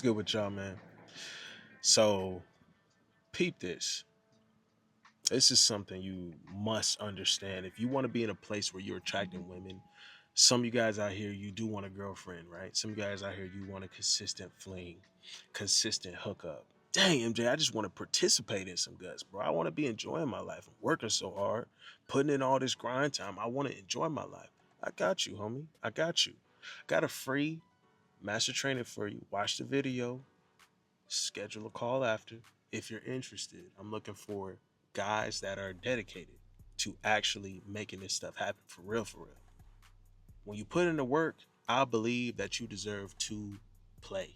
What's good with y'all, man? So, peep this. This is something you must understand. If you want to be in a place where you're attracting women, some of you guys out here, you do want a girlfriend, right? Some of you guys out here, you want a consistent fling, consistent hookup. Dang, MJ, I just want to participate in some guts, bro. I want to be enjoying my life. I'm working so hard, putting in all this grind time. I want to enjoy my life. I got you, homie. I got you. Got a free master training for you. Watch the video, schedule a call after if you're interested. I'm looking for guys that are dedicated to actually making this stuff happen for real, for real. When you put in the work, I believe that you deserve to play.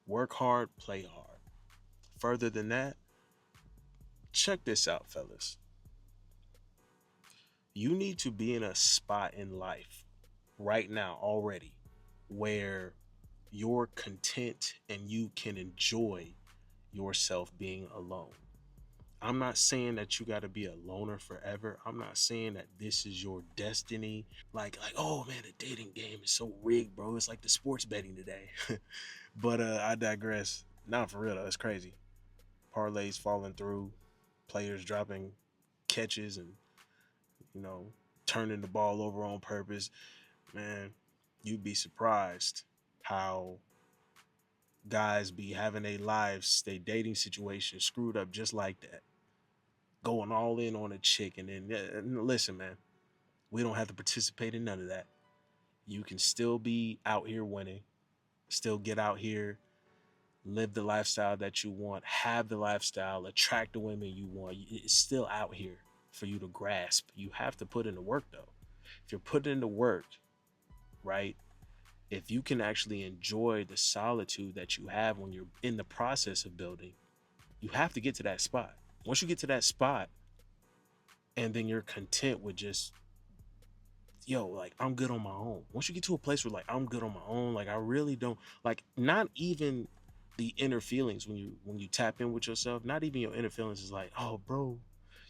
Work hard, play hard. Further than that, check this out, fellas. You need to be in a spot in life right now already where you're content and you can enjoy yourself being alone. I'm not saying that you got to be a loner forever. I'm not saying that this is your destiny. Like, oh man, the dating game is so rigged, bro. It's like the sports betting today. But I digress. Not for real though. It's crazy. Parlays falling through, players dropping catches and you know turning the ball over on purpose. Man, you'd be surprised how guys be having their lives, their dating situation screwed up just like that, going all in on a chick. And then listen, man, we don't have to participate in none of that. You can still be out here winning, still get out here, live the lifestyle that you want, have the lifestyle, attract the women you want. It's still out here for you to grasp. You have to put in the work though. If you're putting in the work, right? If you can actually enjoy the solitude that you have when you're in the process of building, you have to get to that spot. Once you get to that spot, and then you're content with just like I'm good on my own. Once you get to a place where like I'm good on my own, like I really don't like not even the inner feelings when you tap in with yourself, not even your inner feelings is like, oh bro,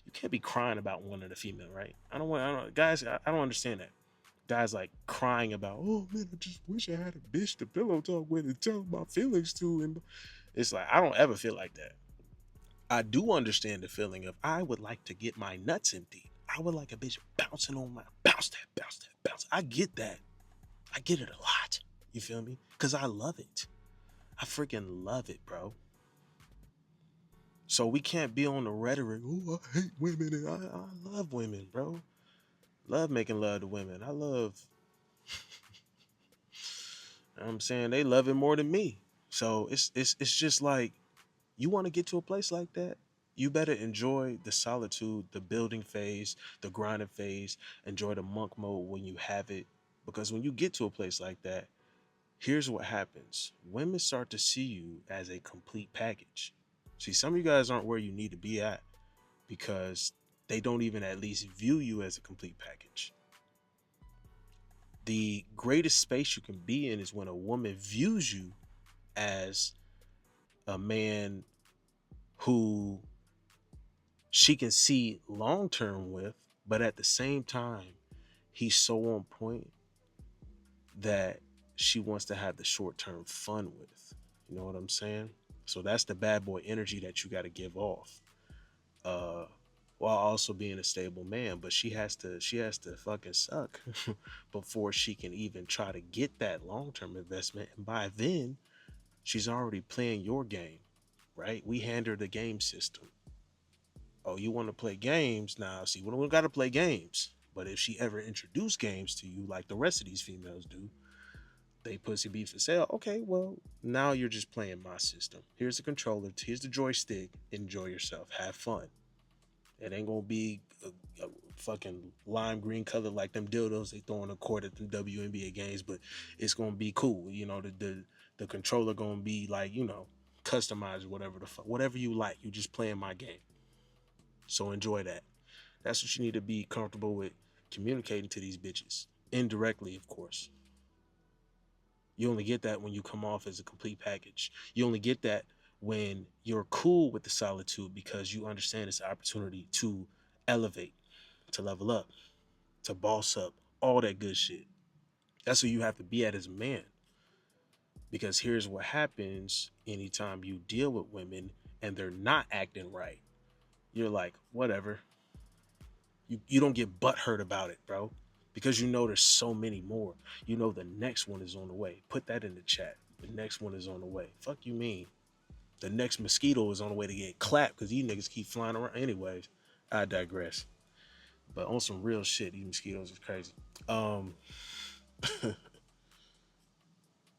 you can't be crying about one of the female, right? I don't guys, I don't understand that. Guys like crying about, oh man, I just wish I had a bitch to pillow talk with and tell my feelings to. And it's like I don't ever feel like that. I do understand the feeling of I would like to get my nuts emptied. I would like a bitch bouncing on my bounce that, bounce that, bounce. I get that. I get it a lot. You feel me? Because I love it. I freaking love it, bro. So we can't be on the rhetoric. Oh, I hate women and I love women, bro. Love making love to women. I love. I'm saying they love it more than me. So it's just like you want to get to a place like that, you better enjoy the solitude, the building phase, the grinding phase, enjoy the monk mode when you have it. Because when you get to a place like that, here's what happens. Women start to see you as a complete package. See, some of you guys aren't where you need to be at because they don't even at least view you as a complete package. The greatest space you can be in is when a woman views you as a man who she can see long term with, but at the same time, he's so on point that she wants to have the short term fun with. You know what I'm saying? So that's the bad boy energy that you got to give off, uh, while also being a stable man. But she has to fucking suck before she can even try to get that long term investment. And by then, she's already playing your game, right? We hand her the game system. Oh, you want to play games? Now, see, we don't got to play games. But if she ever introduced games to you, like the rest of these females do, they pussy be for sale. Okay, well, now you're just playing my system. Here's the controller. Here's the joystick. Enjoy yourself. Have fun. It ain't gonna be a fucking lime green color like them dildos they throw in the court at the WNBA games, but it's gonna be cool. You know, the controller gonna be like, customized, whatever whatever you like. You just playing my game. So enjoy that. That's what you need to be comfortable with communicating to these bitches. Indirectly, of course. You only get that when you come off as a complete package. You only get that when you're cool with the solitude because you understand it's an opportunity to elevate, to level up, to boss up, all that good shit. That's who you have to be at as a man. Because here's what happens anytime you deal with women and they're not acting right. You're like, whatever. You don't get butthurt about it, bro. Because you know there's so many more. You know the next one is on the way. Put that in the chat. The next one is on the way. Fuck you mean? The next mosquito is on the way to get clapped because these niggas keep flying around. Anyways, I digress. But on some real shit, these mosquitoes is crazy. Um,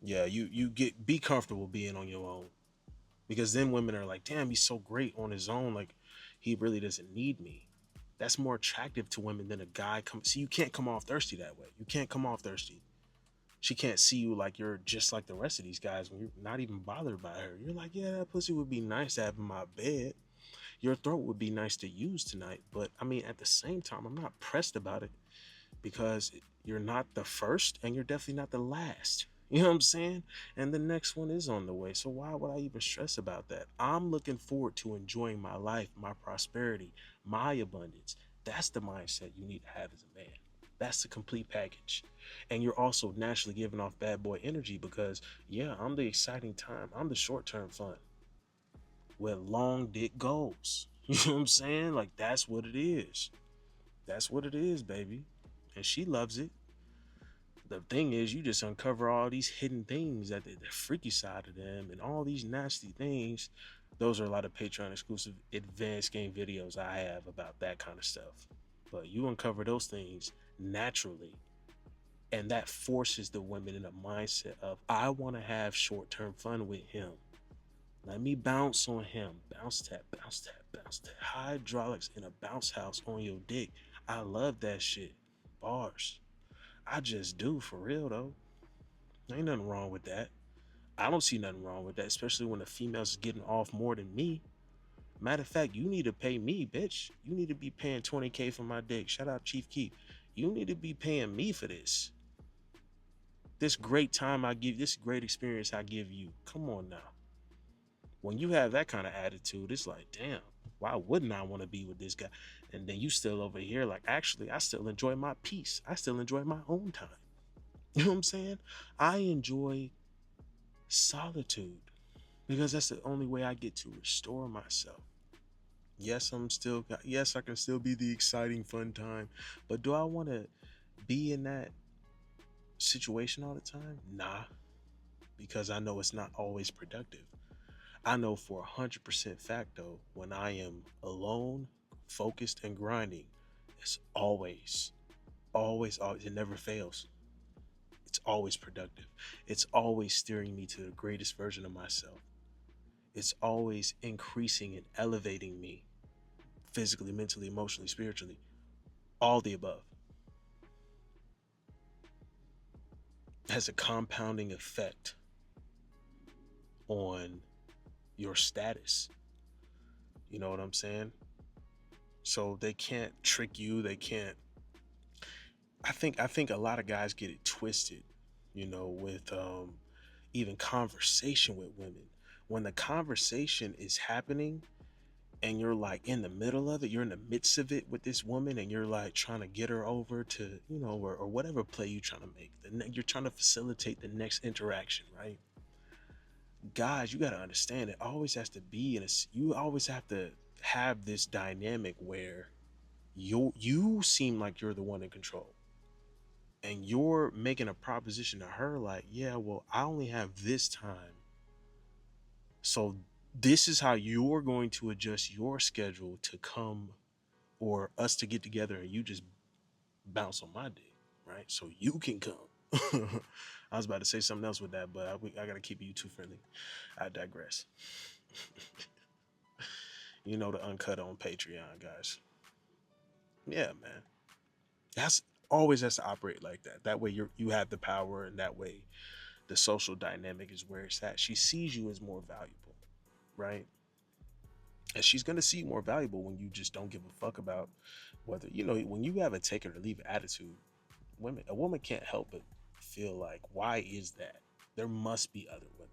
yeah, you get be comfortable being on your own because then women are like, damn, he's so great on his own. Like he really doesn't need me. That's more attractive to women than a guy come. See, you can't come off thirsty that way. You can't come off thirsty. She can't see you like you're just like the rest of these guys when you're not even bothered by her. You're like, yeah, that pussy would be nice to have in my bed. Your throat would be nice to use tonight. But I mean, at the same time, I'm not pressed about it because you're not the first and you're definitely not the last. You know what I'm saying? And the next one is on the way. So why would I even stress about that? I'm looking forward to enjoying my life, my prosperity, my abundance. That's the mindset you need to have as a man. That's the complete package. And you're also naturally giving off bad boy energy because, yeah, I'm the exciting time. I'm the short term fun with long dick goals. You know what I'm saying? Like, that's what it is. That's what it is, baby. And she loves it. The thing is, you just uncover all these hidden things that the freaky side of them and all these nasty things. Those are a lot of Patreon exclusive advanced game videos I have about that kind of stuff. But you uncover those things naturally, and that forces the women in a mindset of, I want to have short term fun with him. Let me bounce on him. Bounce that, bounce that, bounce that. Hydraulics in a bounce house on your dick. I love that shit. Bars. I just do, for real though. Ain't nothing wrong with that. I don't see nothing wrong with that, especially when the female's getting off more than me. Matter of fact, you need to pay me, bitch. You need to be paying 20K for my dick. Shout out Chief Keep. You need to be paying me for this. This great time I give, this great experience I give you. Come on now. When you have that kind of attitude, it's like, damn, why wouldn't I want to be with this guy? And then you still over here, like, actually, I still enjoy my peace. I still enjoy my own time. You know what I'm saying? I enjoy solitude because that's the only way I get to restore myself. Yes, yes, I can still be the exciting fun time, but do I want to be in that situation all the time? Nah, because I know it's not always productive. I know for 100% fact though, when I am alone, focused and grinding, it's always, it never fails. It's always productive. It's always steering me to the greatest version of myself. It's always increasing and elevating me physically, mentally, emotionally, spiritually, all the above. It has a compounding effect on your status. You know what I'm saying? So they can't trick you. They can't. I think a lot of guys get it twisted, with even conversation with women. When the conversation is happening and you're like in the middle of it, you're in the midst of it with this woman and you're like trying to get her over to, or whatever play you're trying to make. You're trying to facilitate the next interaction, right? Guys, you got to understand it always has to be you always have to have this dynamic where you seem like you're the one in control and you're making a proposition to her like, yeah, well, I only have this time. So this is how you're going to adjust your schedule to come or us to get together and you just bounce on my dick, right? So you can come. I was about to say something else with that, but I got to keep you too friendly. I digress. You know the uncut on Patreon, guys. Yeah, man. That's always has to operate like that. That way you have the power, and that way the social dynamic is where it's at. She sees you as more valuable, right? And she's gonna see you more valuable when you just don't give a fuck about whether when you have a take it or leave it attitude. A woman can't help but feel like, why is that? There must be other women.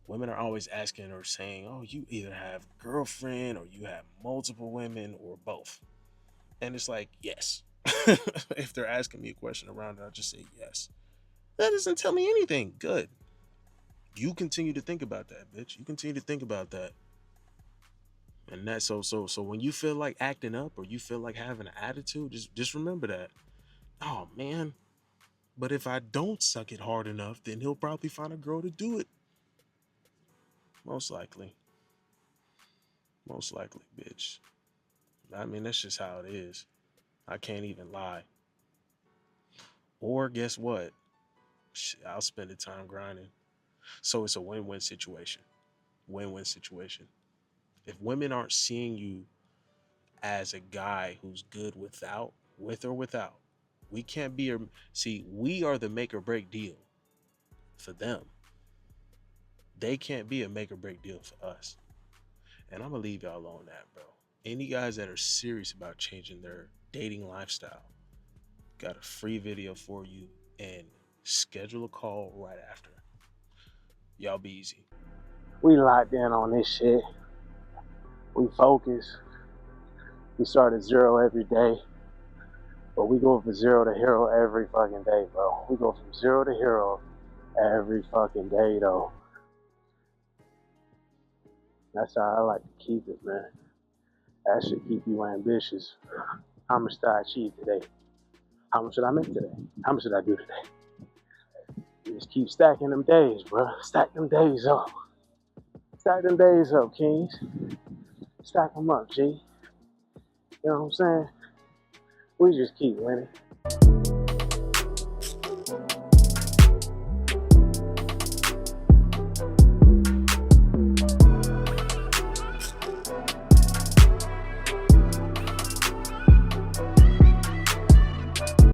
Women are always asking or saying, oh, you either have a girlfriend or you have multiple women or both. And it's like, yes. If they're asking me a question around it, I'll just say yes. That doesn't tell me anything. Good. You continue to think about that, bitch. You continue to think about that. And that so when you feel like acting up or you feel like having an attitude, just remember that. Oh man, but if I don't suck it hard enough, then he'll probably find a girl to do it. Most likely. Most likely, bitch. I mean, that's just how it is. I can't even lie. Or guess what? I'll spend the time grinding. So it's a win-win situation. Win-win situation. If women aren't seeing you as a guy who's good with or without, we can't be a see, we are the make or break deal for them. They can't be a make or break deal for us. And I'm gonna leave y'all on that, bro. Any guys that are serious about changing their dating lifestyle, got a free video for you and schedule a call right after. Y'all be easy. We locked in on this shit. We focus. We start at zero every day. But we go from zero to hero every fucking day, bro. We go from zero to hero every fucking day, though. That's how I like to keep it, man. That should keep you ambitious. How much did I achieve today? How much did I make today? How much did I do today? You just keep stacking them days, bro. Stack them days up. Stack them days up, kings. Stack them up, G. You know what I'm saying? We just keep winning.